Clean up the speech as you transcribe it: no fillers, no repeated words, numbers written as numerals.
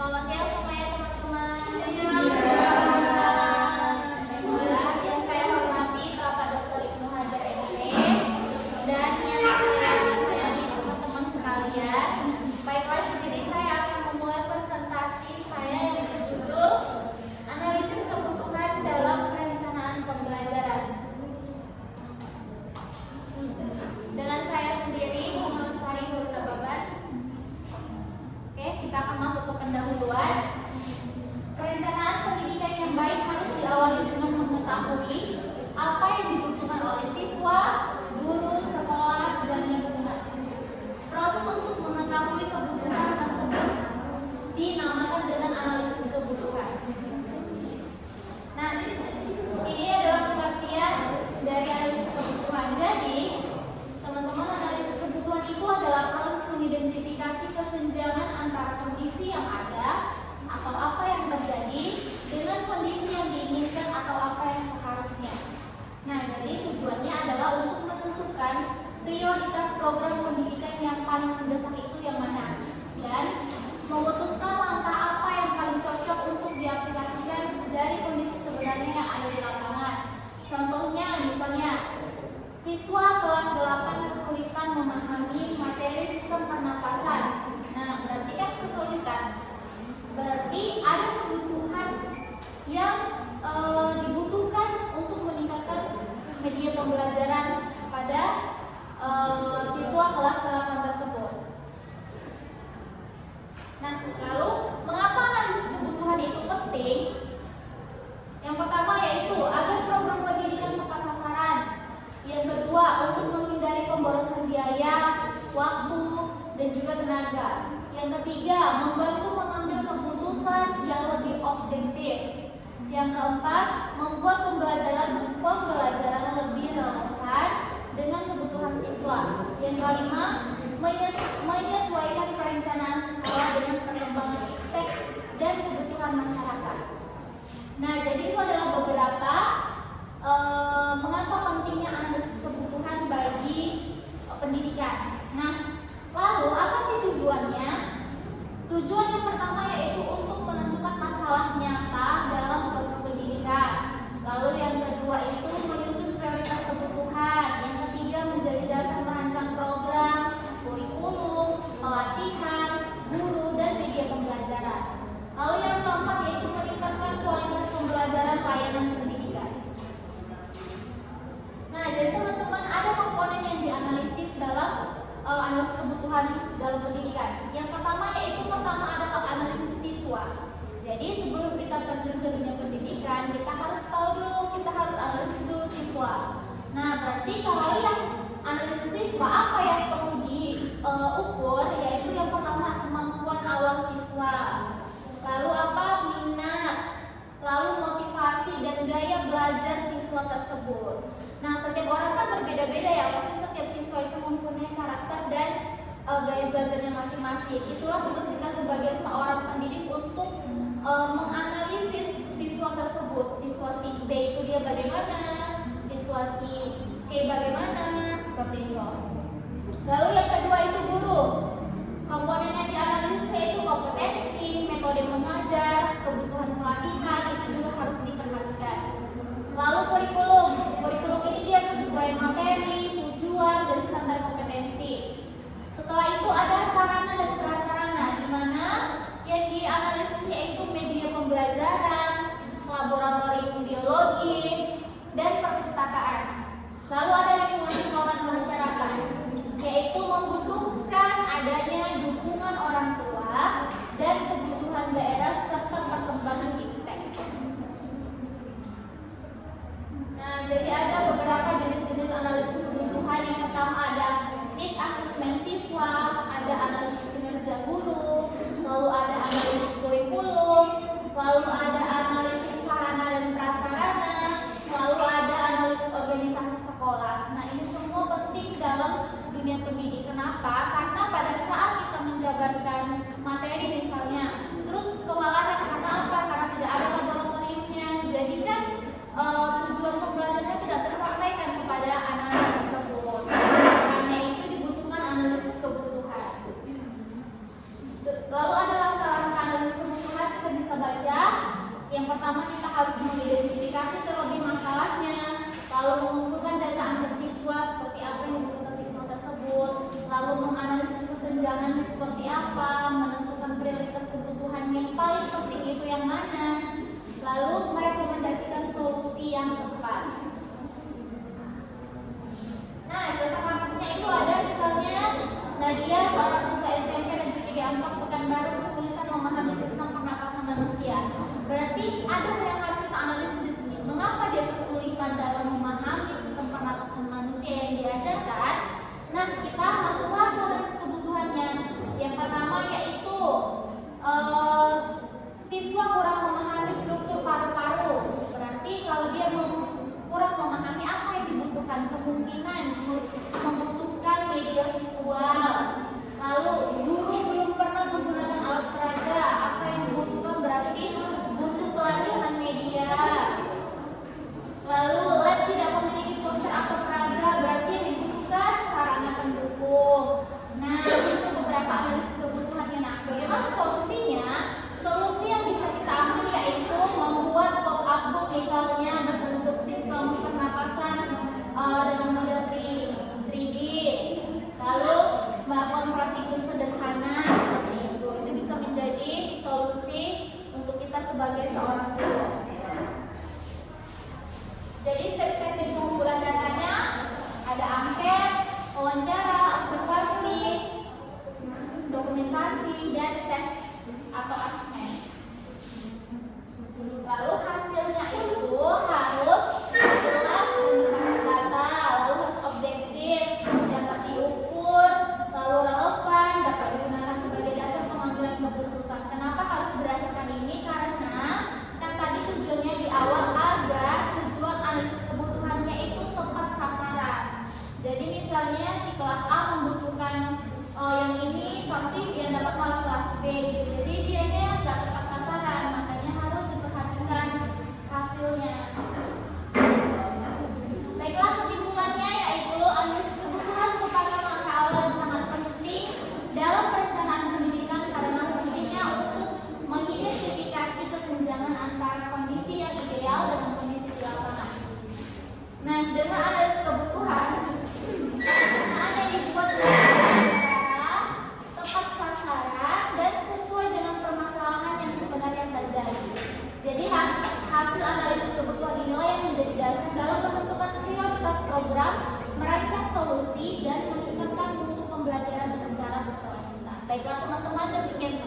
Selamat siang semuanya teman-teman. Yang saya hormati Bapak Dr. Ibnu Hajar MT dan yang saya sayangi teman-teman sekalian. Baiklah, di sini saya akan membuat presentasi saya yang berjudul Analisis Kebutuhan dalam Perencanaan Pembelajaran. Dengan saya sendiri, Bunga Lestari Nurul Baban. Oke, kita akan masuk ke pendahuluan. Perencanaan pendidikan yang baik harus diawali dengan mengetahui apa yang dibutuhkan oleh siswa, guru, sekolah, dan lingkungan. Proses untuk mengetahui kebutuhan tersebut dinamakan dengan analisis kebutuhan. Nah, ini adalah pengertian dari analisis kebutuhan. Jadi, teman-teman, analisis kebutuhan itu adalah proses mengidentifikasi kesenjangan antara kondisi yang ada atau apa yang terjadi dengan kondisi yang diinginkan atau apa yang seharusnya. Nah, jadi tujuannya adalah untuk menentukan prioritas program pendidikan yang paling mendesak itu yang mana dan memutuskan langkah apa yang paling cocok untuk diaplikasikan dari kondisi sebenarnya yang ada di lapangan. Contohnya misalnya siswa kelas 8 kesulitan memahami materi sistem pernapasan. Nah, berarti kan kesulitan. Berarti ada kebutuhan yang dibutuhkan untuk meningkatkan media pembelajaran pada siswa kelas 8 tersebut. Nah, lalu mengapa analisis kebutuhan itu penting? Yang pertama yaitu agar program pendidikan tepat sasaran. Yang kedua, untuk menghindari pemborosan biaya, waktu, dan juga tenaga. Yang ketiga, membantu mengambil keputusan yang lebih objektif. Yang keempat, membuat pembelajaran lebih relevan dengan kebutuhan siswa. Yang kelima, menyesuaikan perencanaan sekolah dengan perkembangan iptek dan kebutuhan masyarakat. Nah, jadi itu adalah beberapa mengapa pentingnya analisis kebutuhan bagi pendidikan. Nah, lalu apa sih tujuannya? Tujuan yang pertama yaitu untuk menentukan masalah nyata dalam proses pendidikan. Lalu yang kedua itu menyusun prioritas kebutuhan. Yang ketiga menjadi dasar merancang program, kurikulum, pelatihan, guru, dan media pembelajaran. Lalu yang keempat yaitu meningkatkan kualitas pembelajaran layanan pendidikan. Nah, jadi teman-teman ada komponen yang dianalisis dalam analisis kebutuhan dalam pendidikan. Yang pertama adalah analisis siswa. Jadi sebelum kita terjun ke dunia pendidikan, kita harus tahu dulu, kita harus analisis dulu siswa. Nah, berarti kalau yang analisis siswa apa yang perlu diukur, yaitu yang pertama kemampuan awal siswa. Lalu apa? Minat. Lalu motivasi dan gaya belajar siswa tersebut. Nah, setiap orang kan berbeda-beda ya, pasti setiap siswa itu mempunyai karakter dan gaya belajarnya masing-masing. Itulah tugas kita sebagai seorang pendidik untuk menganalisis siswa tersebut. Siswa si B itu dia bagaimana, siswa si C bagaimana, seperti itu. Lalu yang kedua itu guru. Komponen yang dianalisis yaitu kompetensi, metode mengajar, kebutuhan pelatihan, itu juga harus diperhatikan. Lalu kurikulum ini dia kesesuaian materi, tujuan, dan standar kompetensi. Setelah itu ada sarana dan prasarana, di mana yang dianalisis yaitu media pembelajaran, laboratorium biologi, dan perpustakaan. Lalu ada lingkungan sekolah dan masyarakat, yaitu membutuhkan adanya dukungan orang tua dan kebutuhan daerah serta perkembangan iptek. Nah, jadi ada beberapa jenis-jenis analisis kebutuhan. Yang pertama ada need assessment siswa, ada analisis kinerja guru, lalu ada analisis kurikulum, lalu ada analisis sarana dan prasarana, lalu ada analisis organisasi sekolah. Nah, ini semua penting dalam dunia pendidik. Kenapa? Karena pada saat kita menjabarkan materi misalnya, terus kewalahan karena apa? Karena tidak ada laboratoriumnya. Jadi kan tujuan pembelajarannya tidak tersampaikan kepada anak-anak tersebut. Hanya itu dibutuhkan analisis kebutuhan. Lalu ada langkah-langkah analisis kebutuhan baca. Yang pertama kita harus mengidentifikasi terlebih masalahnya, lalu mengumpulkan data antar siswa seperti apa yang dibutuhkan siswa tersebut, lalu menganalisis kesenjangannya seperti apa, menentukan prioritas kebutuhan yang paling penting itu yang mana, lalu merekomendasikan solusi yang tepat. Nah, contoh kasusnya itu ada misalnya Nadia, seorang siswa SMP Negeri 3 Pekanbaru, kesulitan memahami sistem pernapasan manusia. Berarti ada yang harus kita analisis di sini. Mengapa dia kesulitan dalam memahami sistem pernapasan manusia yang diajarkan? Nah, kita masuklah ke analisis kebutuhannya. Yang pertama yaitu siswa kurang memahami struktur paru-paru. Berarti kalau dia kurang memahami apa yang dibutuhkan, kemungkinan membutuhkan media visual. Lalu guru belum pernah menggunakan alat peraga, apa yang dibutuhkan berarti butuh pelatihan media. Lalu lab tidak memiliki poster atau peraga, berarti yang dibutuhkan sarana pendukung. Nah, itu beberapa analisis kebutuhannya. Nah, bagaimana solusinya? Solusi yang bisa kita ambil yaitu membuat pop-up book misalnya berbentuk sistem pernapasan dengan model 3D, lalu melakukan praktikum sederhana seperti itu. Itu bisa menjadi solusi untuk kita sebagai seorang guru. Jadi teknik pengumpulan datanya ada angket, wawancara, observasi, dokumentasi, dan tes atau asesmen. Lalu hasilnya itu harus jelas dan berbasis data, lalu harus objektif, dapat diukur, lalu relevan, dapat digunakan sebagai dasar pengambilan keputusan. Kenapa harus berdasarkan ini? Karena kan tadi tujuannya di awal agar tujuan analisis kebutuhannya itu tepat sasaran. Jadi misalnya si kelas A membutuhkan yang ini, tapi yang dapat malah kelas B gitu. Jadi dianya nggak tepat sasaran, makanya harus diperhatikan hasilnya. Baiklah, kesimpulannya yaitu analisis kebutuhan merupakan langkah awal yang sangat penting dalam perencanaan pendidikan karena fungsinya untuk mengidentifikasi kesenjangan antara kondisi yang ideal dan kondisi di lapangan. Nah, dengan analisis kebutuhan, penggunaan yang dibuat secara tepat sasaran dan sesuai dengan permasalahan yang sebenarnya terjadi. Jadi hasil analisis kebutuhan inilah yang menjadi dasar dalam menentukan prioritas program, merancang solusi, dan meningkatkan mutu pembelajaran secara berkelanjutan. Baiklah teman-teman, demikian